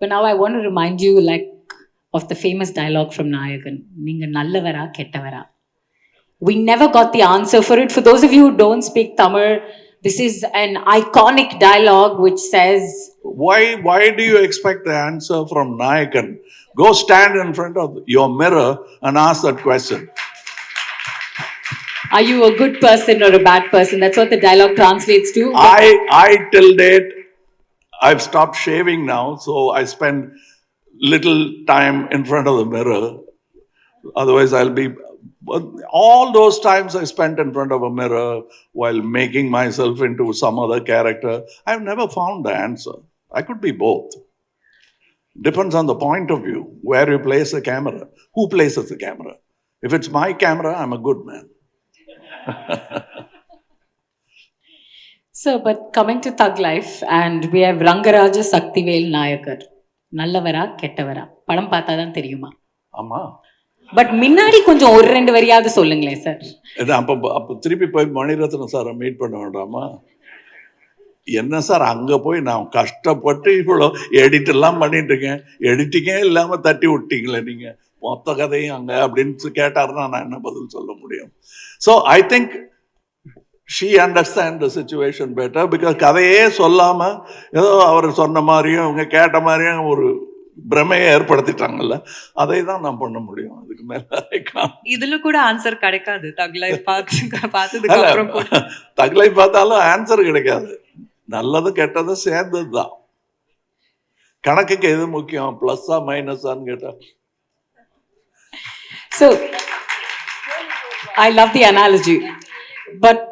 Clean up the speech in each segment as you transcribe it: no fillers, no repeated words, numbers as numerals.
But now I want to remind you, like, of the famous dialogue from Nayakan. Ninga nallavara kettavara. We never got the answer for it. For those of you who don't speak Tamil, this is an iconic dialogue which says, Why do you expect the answer from Nayakan? Go stand in front of your mirror and ask that question. are you a good person or a bad person? That's what the dialogue translates to. I till date, I've stopped shaving now, so I spend little time in front of the mirror. Otherwise, I'll be. All those times I spent in front of a mirror while making myself into some other character, I've never found the answer. I could be both. Depends on the point of view, where you place the camera, who places the camera. If it's my camera, I'm a good man. So, but coming to Thug Life, and we have Rangaraja Saktivel Nayakar. நல்லவரா கெட்டவரா படம் பார்த்தா தான் தெரியுமா? ஆமா. But முன்னாடி கொஞ்சம் ஒரு ரெண்டு வரியாவது சொல்லுங்களேன் சார். அப்போ திருப்பி போய் மணிரத்னம் சாரை மீட் பண்ண வேண்டாமா? என்ன சார் அங்கே போய் நான் கஷ்டப்பட்டு இவ்வளோ எடிட் எல்லாம் பண்ணிட்டு இருக்கேன், எடிட்டிங்கே இல்லாமல் தட்டி விட்டீங்களே நீங்கள், மொத்த கதையும் அங்கே அப்படின்னு கேட்டாருன்னா நான் என்ன பதில் சொல்ல முடியும்? So I think she understands the situation better because கதையே சொல்லாம ஏதோ அவர் சொன்ன மாதிரியும் அவங்க கேட்ட மாதிரியும் ஒரு பிரமையை ஏற்படுத்திட்டாங்கல்ல, அதை தான் நான் பண்ண முடியும். அதுக்கு மேல இதுல கூட ஆன்சர் கிடைக்காது. தக்லைஃப் பார்த்ததுக்கு அப்புறம் தக்லைஃப் பார்த்தாலும் ஆன்சர் கிடைக்காது. நல்லது கெட்டது சேர்ந்தது தான். கணக்குக்கு எது முக்கியம், பிளஸ்ஸா மைனஸான்னு கேட்டா. So I love the analogy, but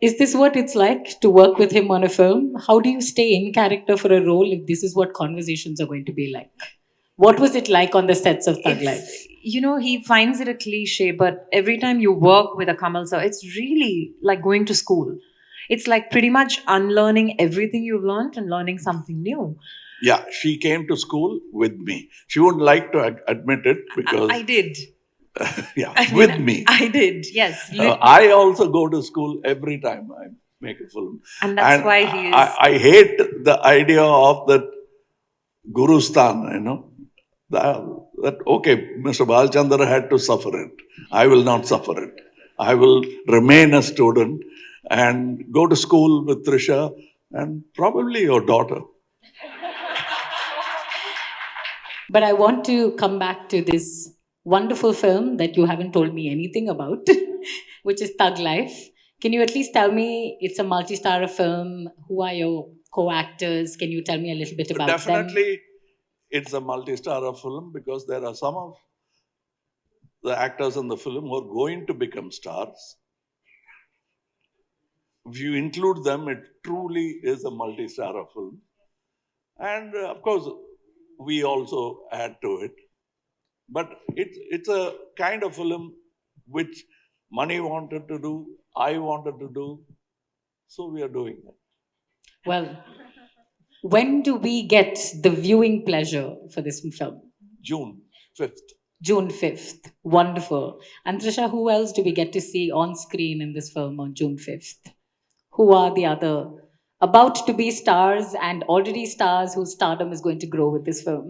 is this what it's like to work with him on a film? How do you stay in character for a role if this is what conversations are going to be like? What was it like on the sets of Thug Life? You know, he finds it a cliche, but every time you work with a Kamal sir, it's really like going to school. It's like pretty much unlearning everything you've learned and learning something new. Yeah, she came to school with me. She wouldn't like to admit it because... I did. Yeah, with me. I did, yes. I also go to school every time I make a film. And that's why he is... I hate the idea of that Guru Stan, you know. That okay, Mr. Balchandra had to suffer it. I will not suffer it. I will remain a student and go to school with Trisha and probably your daughter. But I want to come back to this wonderful film that you haven't told me anything about, which is Thug Life. Can you at least tell me, it's a multi-star film, who are your co-actors? Can you tell me a little bit about Definitely, them? it's a multi-star film because there are some of the actors in the film who are going to become stars. If you include them, it truly is a multi-star film. And of course, we also add to it. But it's a kind of film which Mani wanted to do, I wanted to do, so we are doing it. Well, when do we get the viewing pleasure for this film? June 5th. June 5th. Wonderful. And Trisha, who else do we get to see on screen in this film on June 5th? Who are the other about to be stars and already stars whose stardom is going to grow with this film?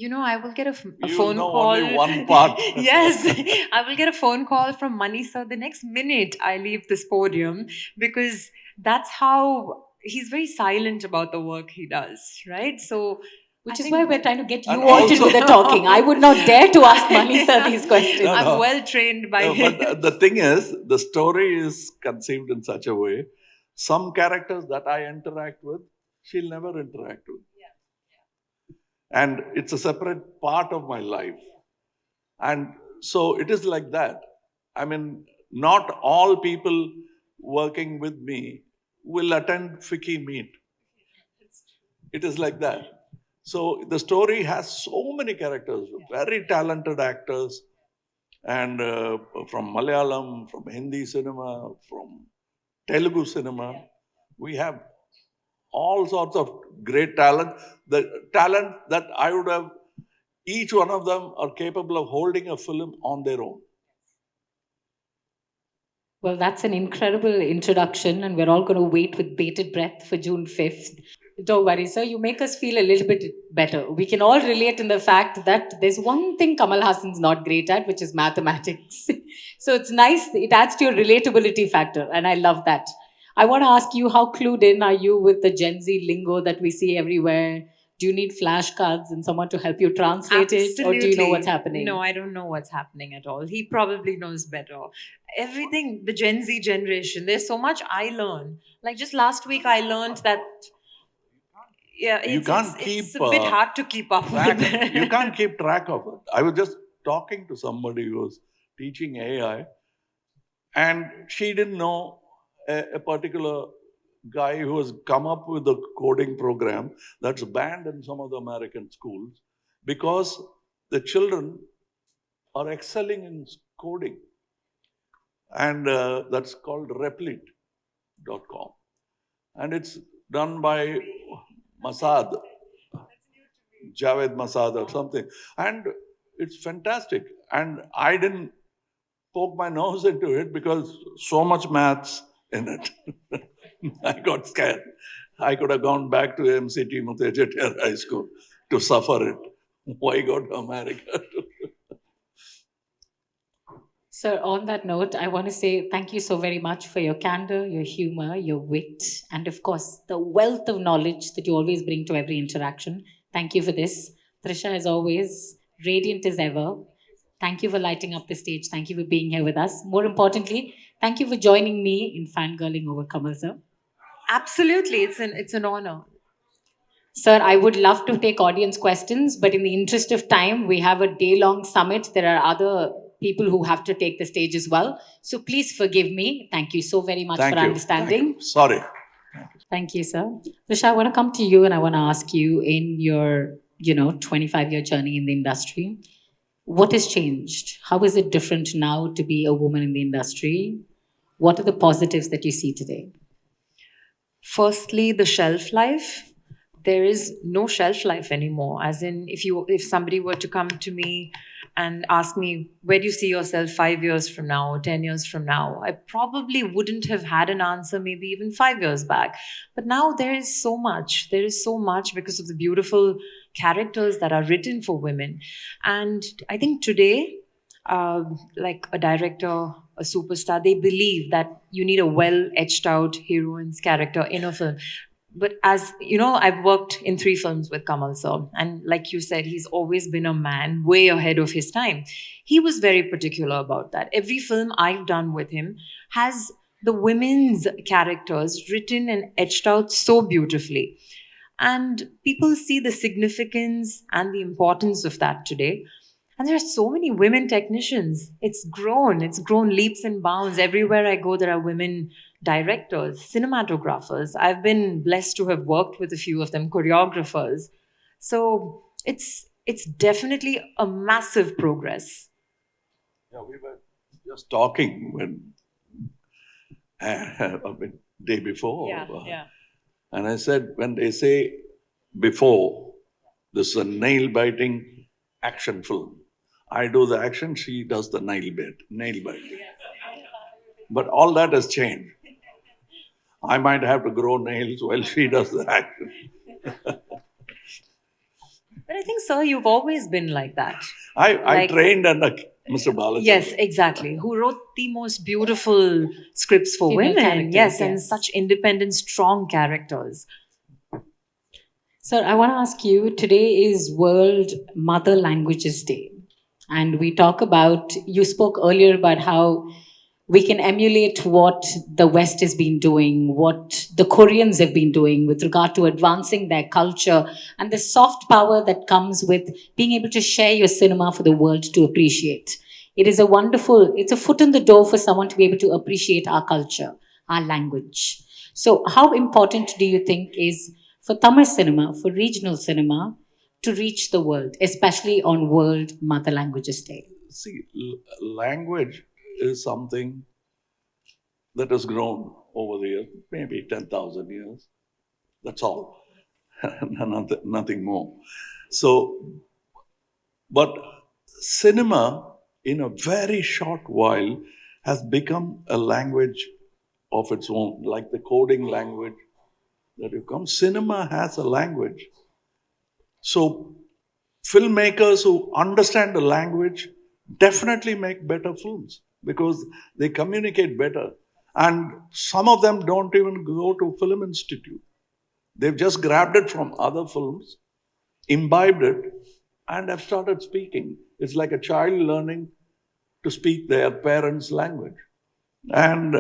You know, I will get a you phone know call. Only one part. Yes, I will get a phone call from Mani sir the next minute I leave this podium, because that's how he's very silent about the work he does, right? So, which is why we're trying to get you all to do the talking. I would not dare to ask Mani sir these questions. I'm well trained by him. But the thing is, the story is conceived in such a way. Some characters that I interact with, she'll never interact with. And it's a separate part of my life. And so it is like that. I mean, not all people working with me will attend FICCI meet. It is like that. So the story has so many characters, very talented actors, and from Malayalam, from Hindi cinema, from Telugu cinema, we have all sorts of great talent. The talent that I would have, each one of them are capable of holding a film on their own. Well, that's an incredible introduction, and we're all going to wait with bated breath for June 5th. Don't worry, sir. You make us feel a little bit better. We can all relate in the fact that there's one thing Kamal Hassan's not great at, which is mathematics. So it's nice. It adds to your relatability factor, and I love that. I want to ask you, how clued in are you with the Gen Z lingo that we see everywhere? Do you need flashcards and someone to help you translate it, or do you know what's happening? No, I don't know what's happening at all. He probably knows better. Everything, the Gen Z generation, there's so much I learn. Like just last week, I learned that, yeah, You can't it's keep a bit hard to keep up track. with. You can't keep track of it. I was just talking to somebody who was teaching AI, and she didn't know a particular guy who has come up with a coding program that's banned in some of the American schools because the children are excelling in coding. And that's called Replit.com. And it's done by Masad, Javed Masad or something. And it's fantastic. And I didn't poke my nose into it because so much maths in it. I got scared. I could have gone back to MCT Mutejatiar High School to suffer it. Why go to America? Sir, on that note, I want to say thank you so very much for your candor, your humor, your wit, and of course, the wealth of knowledge that you always bring to every interaction. Thank you for this. Trisha, as always, radiant as ever. Thank you for lighting up the stage. Thank you for being here with us. More importantly, thank you for joining me in fangirling over Kamal, sir. Absolutely, it's an honor. Sir, I would love to take audience questions, but in the interest of time, we have a day long summit. There are other people who have to take the stage as well. So please forgive me. Thank you so very much Thank for you. understanding. Thank you. Sorry. Thank you, sir. Risha, I want to come to you and I want to ask you, in your 25-year journey in the industry, what has changed? How is it different now to be a woman in the industry? What are the positives that you see today? Firstly, the shelf life. There is no shelf life anymore. As in, if somebody were to come to me and ask me, where do you see yourself 5 years from now or 10 years from now, I probably wouldn't have had an answer maybe even 5 years back. But now there is so much. There is so much because of the beautiful characters that are written for women. And I think today, like a director, a superstar, they believe that you need a well etched out heroine's character in a film. But as you know, I've worked in 3 films with Kamal sir, and like you said, he's always been a man way ahead of his time. He was very particular about that. Every film I've done with him has the women's characters written and etched out so beautifully. And people see the significance and the importance of that today. And there are so many women technicians. It's grown leaps and bounds. Everywhere I go, there are women directors, cinematographers. I've been blessed to have worked with a few of them, choreographers. So it's definitely a massive progress. Yeah, we were just talking when a day before. And I said, when they say before, this is a nail biting action film. I do the action, she does the nail biting. But all that has changed. I might have to grow nails while she does the action. But I think, sir, you've always been like that. I Like- trained under Mr. Balachandran. Yes, exactly. Who wrote the most beautiful scripts for Female women. characters, Yes, and yes. such independent, strong characters. Sir, I want to ask you, today is World Mother Languages Day. And we talk about, you spoke earlier about how we can emulate what the West has been doing, what the Koreans have been doing with regard to advancing their culture and the soft power that comes with being able to share your cinema for the world to appreciate. It is it's a foot in the door for someone to be able to appreciate our culture, our language. So, how important do you think is for Tamil cinema, for regional cinema, to reach the world, especially on World Mother Languages Day? See, language is something that has grown over the years, maybe 10,000 years. That's all. Nothing more. So, but cinema, in a very short while, has become a language of its own, like the coding language that you come. Cinema has a language. So filmmakers who understand the language definitely make better films because they communicate better. And some of them don't even go to film institute. They've just grabbed it from other films, imbibed it, and have started speaking. It's like a child learning to speak their parents' language. And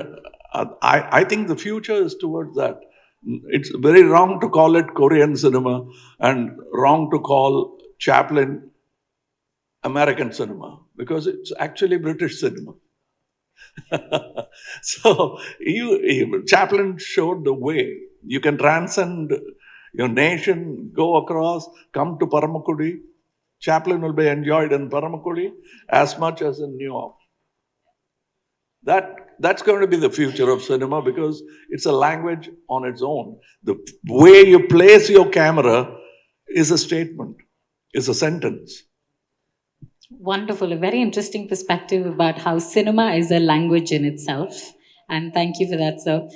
I think the future is towards that. It's very wrong to call it Korean cinema and wrong to call Chaplin American cinema because it's actually British cinema. So Chaplin showed the way. You can transcend your nation, go across, come to Paramakudi. Chaplin will be enjoyed in Paramakudi as much as in New York. That's going to be the future of cinema because it's a language on its own. The way you place your camera is a statement, is a sentence. Wonderful. A very interesting perspective about how cinema is a language in itself. And thank you for that, sir.